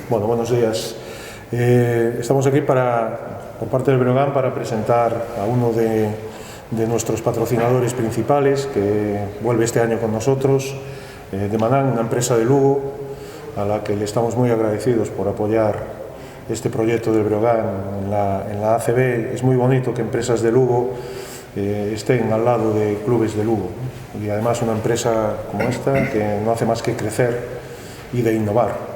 Bueno, buenos días. Estamos aquí por parte del Breogán para presentar a uno de nuestros patrocinadores principales que vuelve este año con nosotros, de Manán, una empresa de Lugo, a la que le estamos muy agradecidos por apoyar este proyecto del Breogán en la ACB. Es muy bonito que empresas de Lugo estén al lado de clubes de Lugo, y además una empresa como esta que no hace más que crecer y de innovar,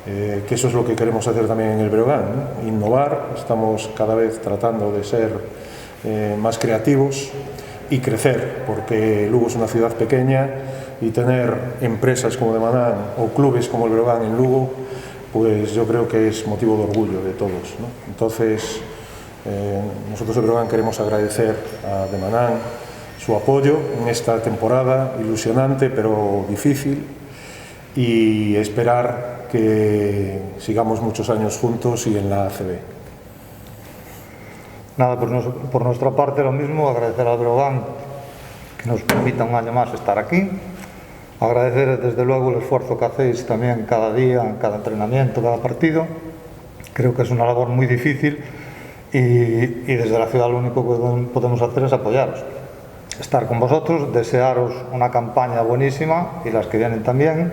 que eso es lo que queremos hacer también en el Breogán, ¿no? Innovar. Estamos cada vez tratando de ser más creativos y crecer, porque Lugo es una ciudad pequeña y tener empresas como de Manán o clubes como el Breogán en Lugo, pues yo creo que es motivo de orgullo de todos, ¿no? Entonces, nosotros de Breogán queremos agradecer a de Manán su apoyo en esta temporada ilusionante pero difícil, y esperar que sigamos muchos años juntos y en la ACB. Nada, pues por nuestra parte lo mismo, agradecer al Breogán que nos permita un año más estar aquí, agradecer desde luego el esfuerzo que hacéis también cada día, en cada entrenamiento, cada partido. Creo que es una labor muy difícil y desde la ciudad lo único que podemos hacer es apoyaros, estar con vosotros, desearos una campaña buenísima y las que vienen también,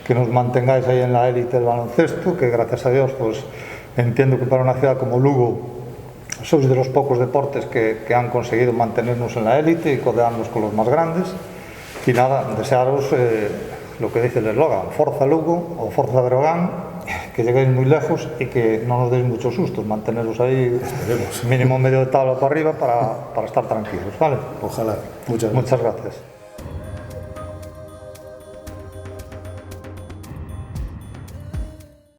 que nos mantengáis ahí en la élite del baloncesto, que gracias a Dios pues entiendo que para una ciudad como Lugo sois de los pocos deportes que han conseguido mantenernos en la élite y codearnos con los más grandes. Y nada, desearos lo que dice el eslogan, Forza Lugo o Forza Breogán, que lleguéis muy lejos y que no nos deis muchos sustos, manteneros ahí mínimo medio de tabla para arriba para estar tranquilos, ¿vale? Ojalá. Muchas gracias. Muchas gracias.